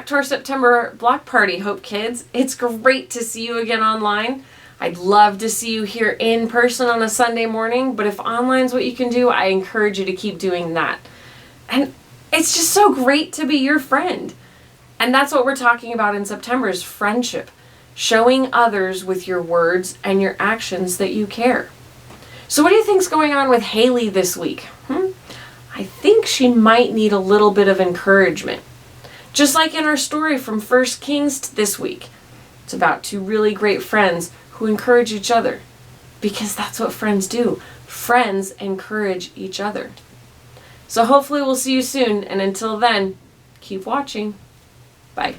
back to our September block party, Hope Kids. It's great to see you again online. I'd love to see you here in person on a Sunday morning, but if online's what you can do, I encourage you to keep doing that. And it's just so great to be your friend. And that's what we're talking about in September is friendship. Showing others with your words and your actions that you care. So what do you think's going on with Haley this week? I think she might need a little bit of encouragement. Just like in our story from 1 Kings this week. It's about two really great friends who encourage each other. Because that's what friends do. Friends encourage each other. So hopefully we'll see you soon. And until then, keep watching. Bye.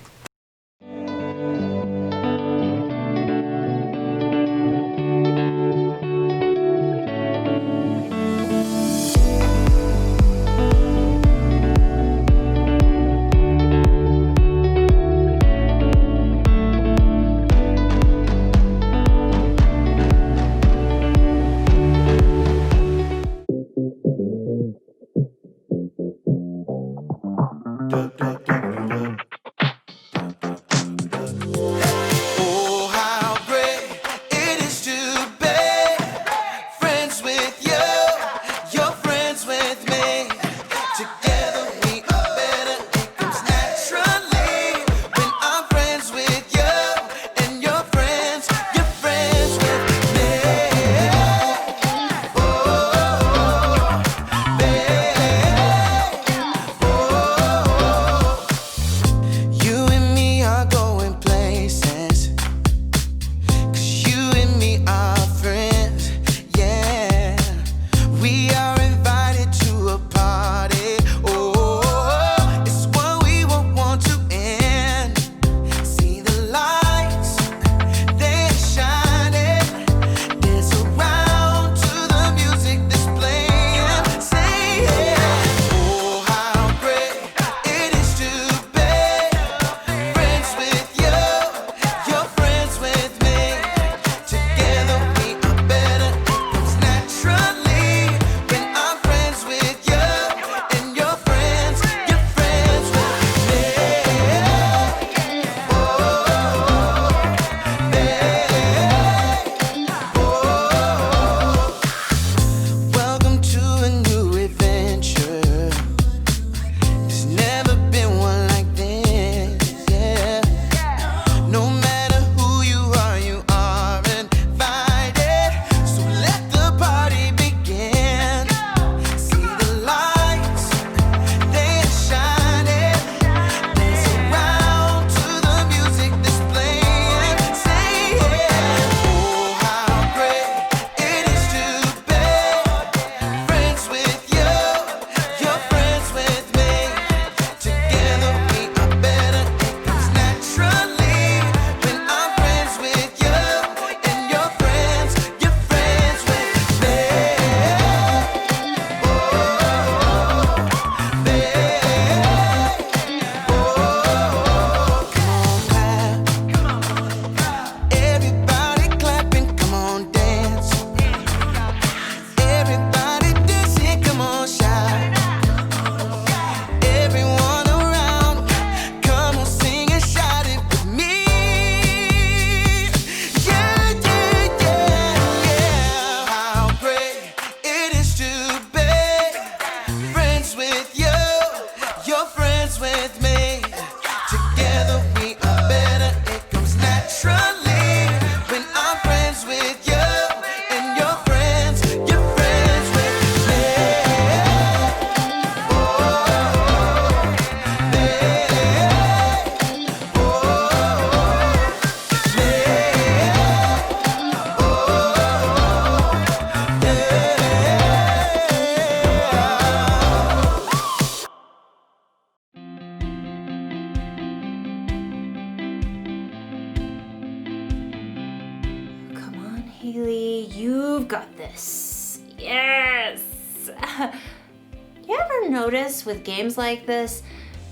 Haley, you've got this. Yes! You ever notice with games like this,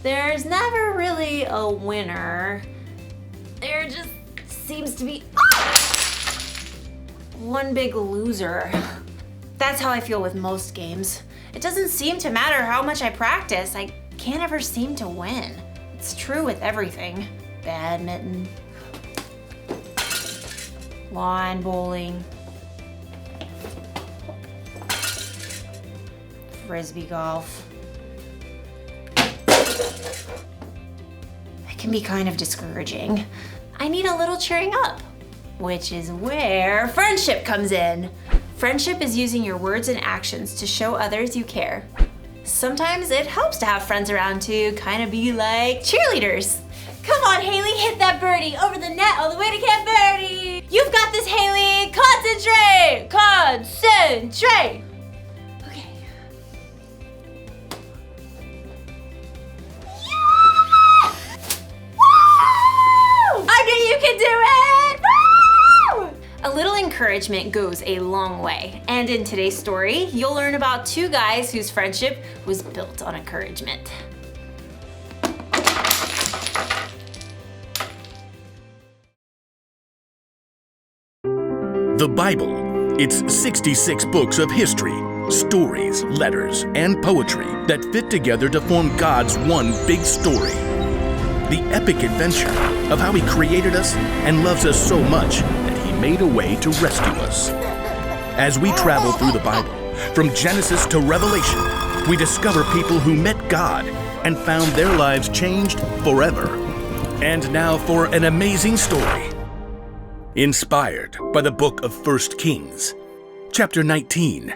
there's never really a winner. There just seems to be one big loser. That's how I feel with most games. It doesn't seem to matter how much I practice. I can't ever seem to win. It's true with everything. Badminton, lawn bowling, frisbee golf. It can be kind of discouraging. I need a little cheering up, which is where friendship comes in. Friendship is using your words and actions to show others you care. Sometimes it helps to have friends around to kind of be like cheerleaders. Come on, Haley, hit that birdie over the net all the way to Camp Birdie. You've got this, Haley. Concentrate. Concentrate. Okay. Yeah! Woo! I knew you could do it. Woo! A little encouragement goes a long way. And in today's story, you'll learn about two guys whose friendship was built on encouragement. The Bible. It's 66 books of history, stories, letters, and poetry that fit together to form God's one big story. The epic adventure of how He created us and loves us so much that He made a way to rescue us. As we travel through the Bible, from Genesis to Revelation, we discover people who met God and found their lives changed forever. And now for an amazing story. Inspired by the book of 1 Kings, chapter 19.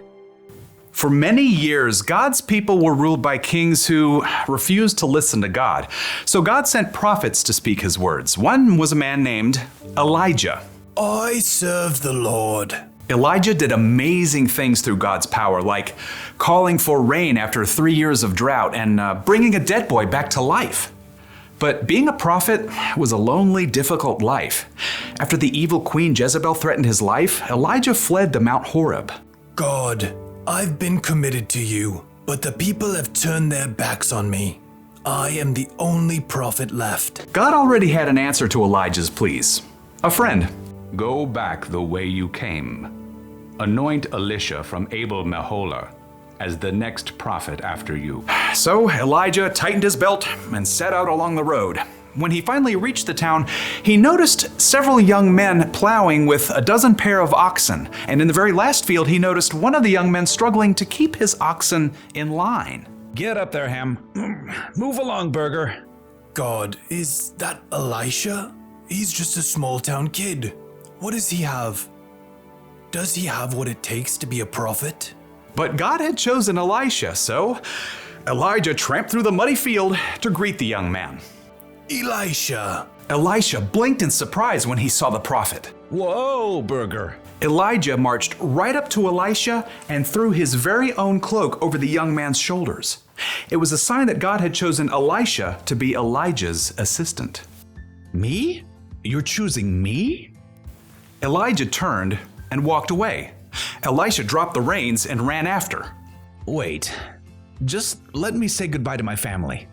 For many years, God's people were ruled by kings who refused to listen to God. So God sent prophets to speak His words. One was a man named Elijah. I serve the Lord. Elijah did amazing things through God's power, like calling for rain after 3 years of drought and bringing a dead boy back to life. But being a prophet was a lonely, difficult life. After the evil queen Jezebel threatened his life, Elijah fled to Mount Horeb. God, I've been committed to you, but the people have turned their backs on me. I am the only prophet left. God already had an answer to Elijah's pleas. A friend. Go back the way you came. Anoint Elisha from Abel Meholah as the next prophet after you. So Elijah tightened his belt and set out along the road. When he finally reached the town, he noticed several young men plowing with a dozen pair of oxen. And in the very last field, he noticed one of the young men struggling to keep his oxen in line. Get up there, Ham. Move along, Burger. God, is that Elisha? He's just a small town kid. What does he have? Does he have what it takes to be a prophet? But God had chosen Elisha, so Elijah tramped through the muddy field to greet the young man. Elisha. Elisha blinked in surprise when he saw the prophet. Whoa, Burger. Elijah marched right up to Elisha and threw his very own cloak over the young man's shoulders. It was a sign that God had chosen Elisha to be Elijah's assistant. Me? You're choosing me? Elijah turned and walked away. Elisha dropped the reins and ran after. Wait, just let me say goodbye to my family.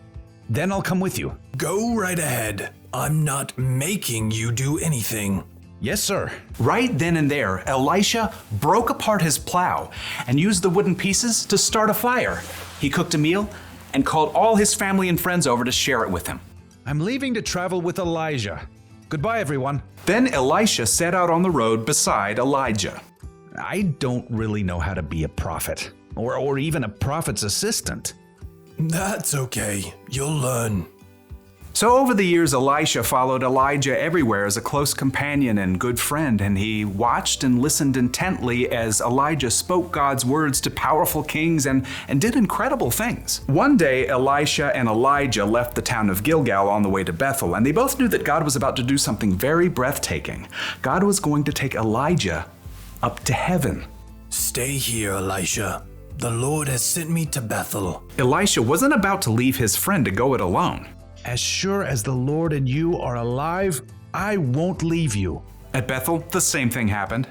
Then I'll come with you. Go right ahead. I'm not making you do anything. Yes, sir. Right then and there, Elisha broke apart his plow and used the wooden pieces to start a fire. He cooked a meal and called all his family and friends over to share it with him. I'm leaving to travel with Elijah. Goodbye, everyone. Then Elisha set out on the road beside Elijah. I don't really know how to be a prophet, or even a prophet's assistant. That's okay. You'll learn. So over the years, Elisha followed Elijah everywhere as a close companion and good friend, and he watched and listened intently as Elijah spoke God's words to powerful kings and did incredible things. One day, Elisha and Elijah left the town of Gilgal on the way to Bethel, and they both knew that God was about to do something very breathtaking. God was going to take Elijah up to heaven. Stay here, Elisha. The Lord has sent me to Bethel. Elisha wasn't about to leave his friend to go it alone. As sure as the Lord and you are alive, I won't leave you. At Bethel, the same thing happened.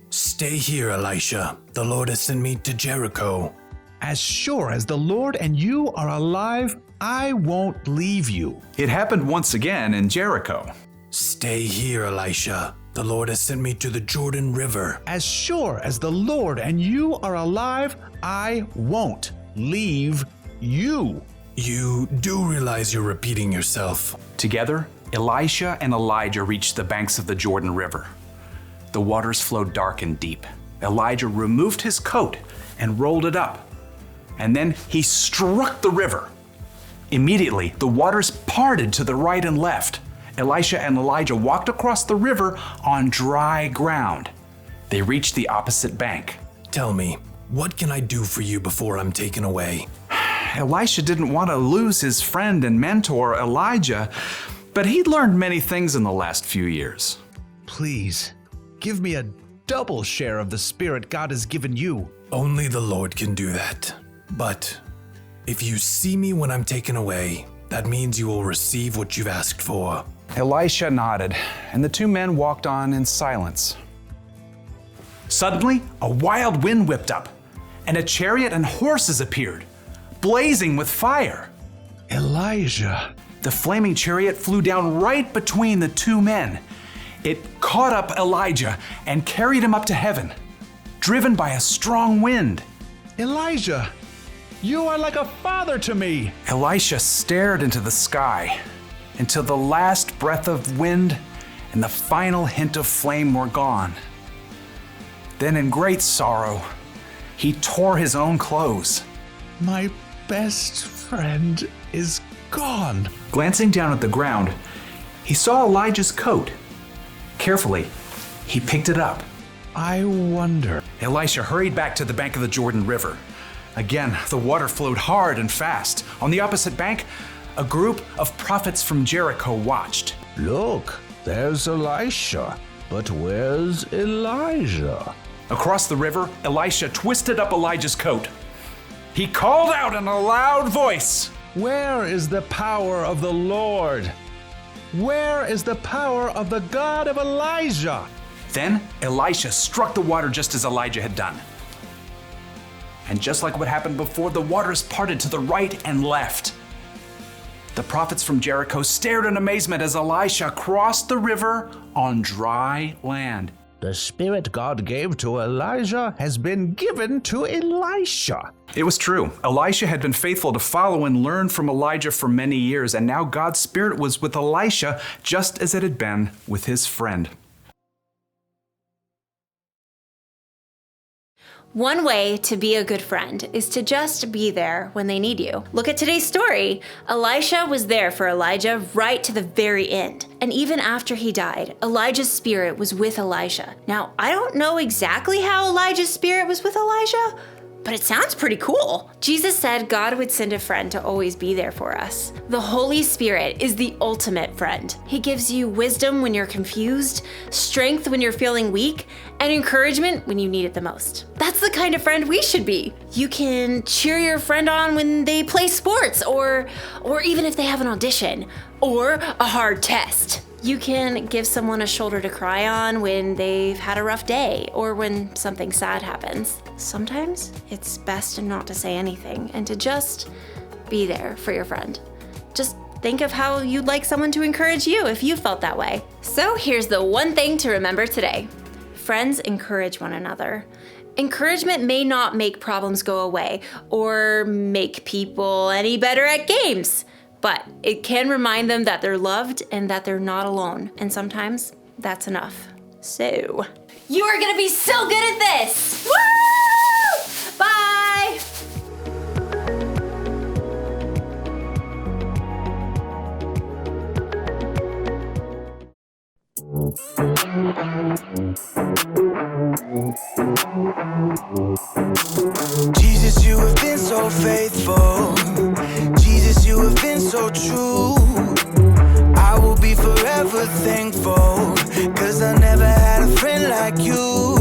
Stay here, Elisha. The Lord has sent me to Jericho. As sure as the Lord and you are alive, I won't leave you. It happened once again in Jericho. Stay here, Elisha. The Lord has sent me to the Jordan River. As sure as the Lord and you are alive, I won't leave you. You do realize you're repeating yourself. Together, Elisha and Elijah reached the banks of the Jordan River. The waters flowed dark and deep. Elijah removed his coat and rolled it up, and then he struck the river. Immediately, the waters parted to the right and left. Elisha and Elijah walked across the river on dry ground. They reached the opposite bank. Tell me, what can I do for you before I'm taken away? Elisha didn't want to lose his friend and mentor, Elijah, but he'd learned many things in the last few years. Please, give me a double share of the Spirit God has given you. Only the Lord can do that. But if you see me when I'm taken away, that means you will receive what you've asked for. Elisha nodded, and the two men walked on in silence. Suddenly, a wild wind whipped up, and a chariot and horses appeared, blazing with fire. Elijah. The flaming chariot flew down right between the two men. It caught up Elijah and carried him up to heaven, driven by a strong wind. Elijah, you are like a father to me. Elisha stared into the sky until the last breath of wind and the final hint of flame were gone. Then, in great sorrow, he tore his own clothes. My best friend is gone. Glancing down at the ground, he saw Elijah's coat. Carefully, he picked it up. I wonder. Elisha hurried back to the bank of the Jordan River. Again, the water flowed hard and fast. On the opposite bank, a group of prophets from Jericho watched. Look, there's Elisha. But where's Elijah? Across the river, Elisha twisted up Elijah's coat. He called out in a loud voice, Where is the power of the Lord? Where is the power of the God of Elijah? Then Elisha struck the water just as Elijah had done. And just like what happened before, the waters parted to the right and left. The prophets from Jericho stared in amazement as Elisha crossed the river on dry land. The Spirit God gave to Elijah has been given to Elisha. It was true. Elisha had been faithful to follow and learn from Elijah for many years, and now God's Spirit was with Elisha just as it had been with his friend. One way to be a good friend is to just be there when they need you. Look at today's story. Elisha was there for Elijah right to the very end. And even after he died, Elijah's spirit was with Elisha. Now, I don't know exactly how Elijah's spirit was with Elijah, but it sounds pretty cool. Jesus said God would send a friend to always be there for us. The Holy Spirit is the ultimate friend. He gives you wisdom when you're confused, strength when you're feeling weak, and encouragement when you need it the most. That's the kind of friend we should be. You can cheer your friend on when they play sports, or even if they have an audition, or a hard test. You can give someone a shoulder to cry on when they've had a rough day or when something sad happens. Sometimes it's best not to say anything and to just be there for your friend. Just think of how you'd like someone to encourage you if you felt that way. So here's the one thing to remember today. Friends encourage one another. Encouragement may not make problems go away or make people any better at games, but it can remind them that they're loved and that they're not alone. And sometimes that's enough. So, you are gonna be so good at this! Woo! Bye! Jesus, you have been so faithful. Jesus, you have been so true. I will be forever thankful, 'cause I never had a friend like you.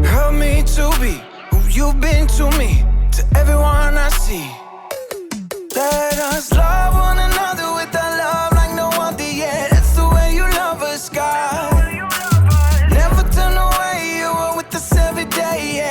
Help me to be who you've been to me, to everyone I see. Let us love one another with a love like no other yet. That's the way you love us, God. Never turn away, you are with us every day.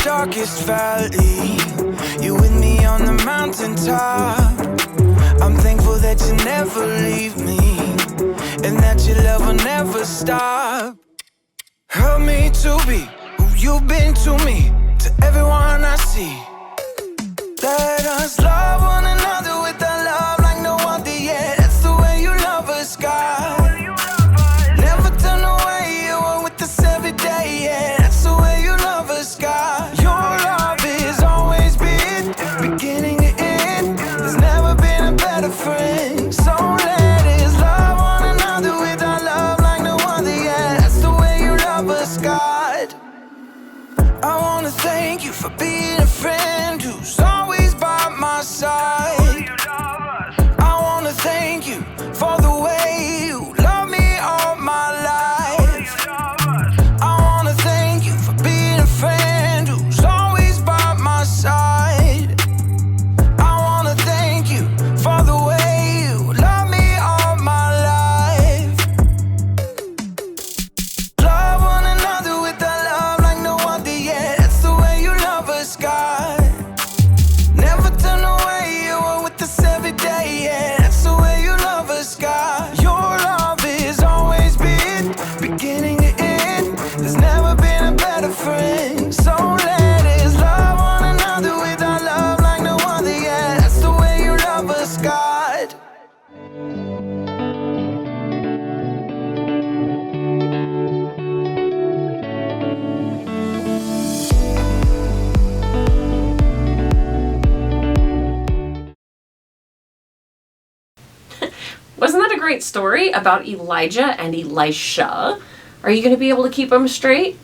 darkest valley. You're with me on the mountaintop. I'm thankful that you never leave me, and that your love will never stop. Help me to be who you've been to me, to everyone I see. Let us love one another with a love like no other, yeah. That's the way you love us, God. Never turn away, you are with us every day, yeah. That's the way you love us, God. Your love is always been beginning and end. There's never been a better friend. So let us love one another with our love like no other, yeah. That's the way you love us, God. I wanna thank you for being a friend who's always by my side. I wanna thank you for the way you love me all my life. I wanna thank you for being a friend who's always by my side. I wanna thank you for the way you love me all my life. Love one another with a love like no other, yeah. That's the way you love us, God. Never turn away, you are with us every day, yeah. That's the way you love us, God. Your love is always been beginning and end. There's never been a better friend. So let us love one another with our love like no other, yeah. That's the way you love us, God. Wasn't that a great story about Elijah and Elisha? Are you going to be able to keep them straight?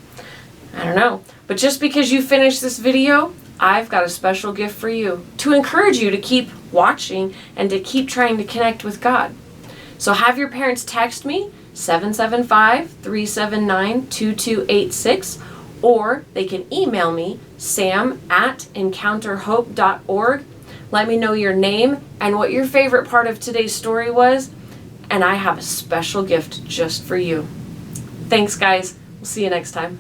I don't know. But just because you finished this video, I've got a special gift for you to encourage you to keep watching and to keep trying to connect with God. So have your parents text me, 775-379-2286, or they can email me, sam@encounterhope.org. Let me know your name and what your favorite part of today's story was, and I have a special gift just for you. Thanks, guys. We'll see you next time.